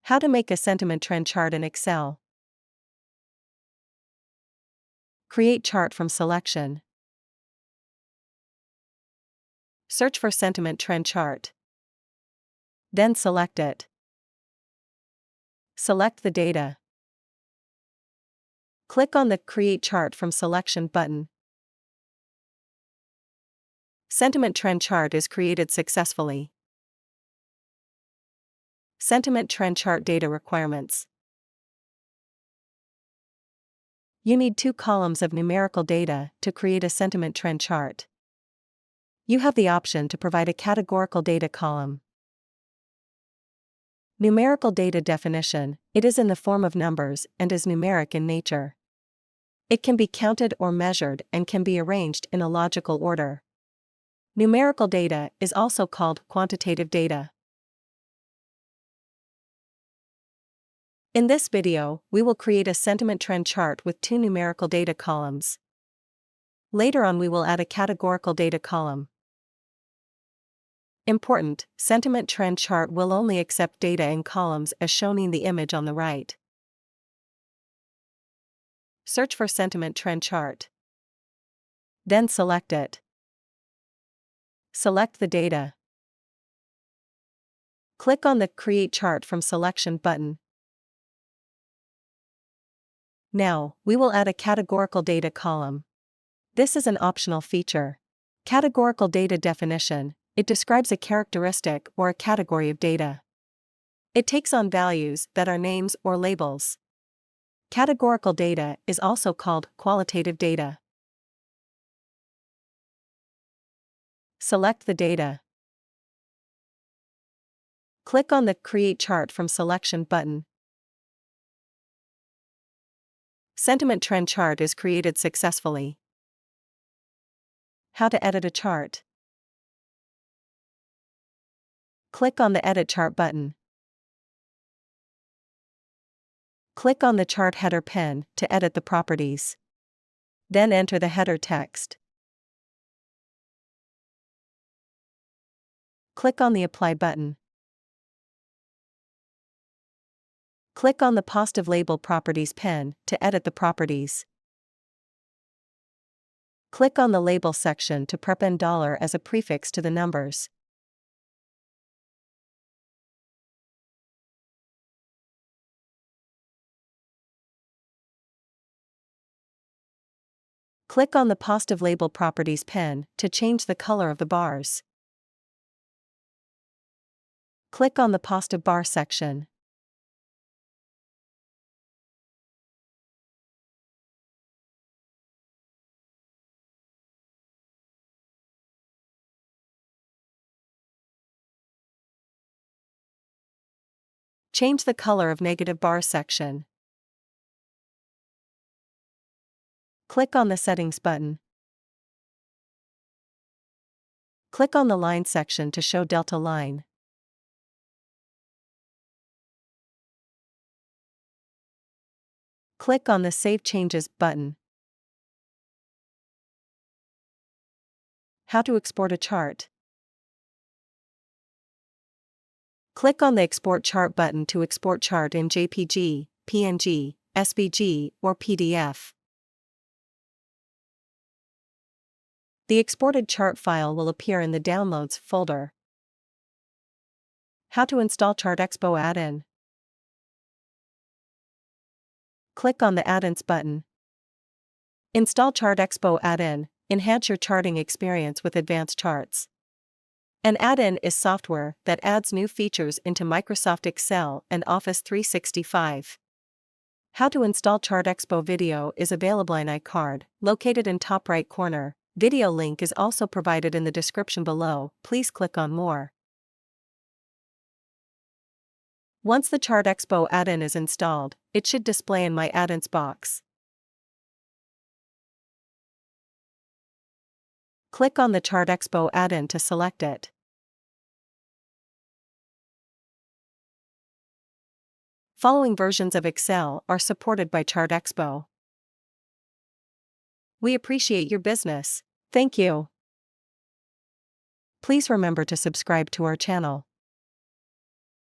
How to make a sentiment trend chart in Excel. Create chart from selection. Search for sentiment trend chart. Then select it. Select the data. Click on the Create Chart from Selection button. Sentiment trend chart is created successfully. Sentiment trend chart data requirements. You need 2 columns of numerical data to create a sentiment trend chart. You have the option to provide a categorical data column. Numerical data definition: it is in the form of numbers and is numeric in nature. It can be counted or measured and can be arranged in a logical order. Numerical data is also called quantitative data. In this video, we will create a sentiment trend chart with 2 numerical data columns. Later on we will add a categorical data column. Important: sentiment trend chart will only accept data in columns as shown in the image on the right. Search for sentiment trend chart. Then select it. Select the data. Click on the Create Chart from Selection button. Now, we will add a categorical data column. This is an optional feature. Categorical data definition: it describes a characteristic or a category of data. It takes on values that are names or labels. Categorical data is also called qualitative data. Select the data. Click on the Create Chart from Selection button. Sentiment trend chart is created successfully. How to edit a chart. Click on the Edit Chart button. Click on the chart header pen to edit the properties. Then enter the header text. Click on the Apply button. Click on the Positive Label Properties pen to edit the properties. Click on the Label section to prep $$ as a prefix to the numbers. Click on the Positive Label Properties pen to change the color of the bars. Click on the Positive Bar section. Change the color of negative bar section. Click on the Settings button. Click on the Line section to show delta line. Click on the Save Changes button. How to export a chart. Click on the Export Chart button to export chart in JPG, PNG, SVG, or PDF. The exported chart file will appear in the Downloads folder. How to install ChartExpo add-in. Click on the Add-ins button. Install ChartExpo add-in, enhance your charting experience with advanced charts. An add-in is software that adds new features into Microsoft Excel and Office 365. How to install ChartExpo video is available in iCard, located in top right corner. Video link is also provided in the description below. Please click on More. Once the ChartExpo add-in is installed, it should display in My Add-ins box. Click on the ChartExpo add-in to select it. Following versions of Excel are supported by ChartExpo. We appreciate your business. Thank you. Please remember to subscribe to our channel.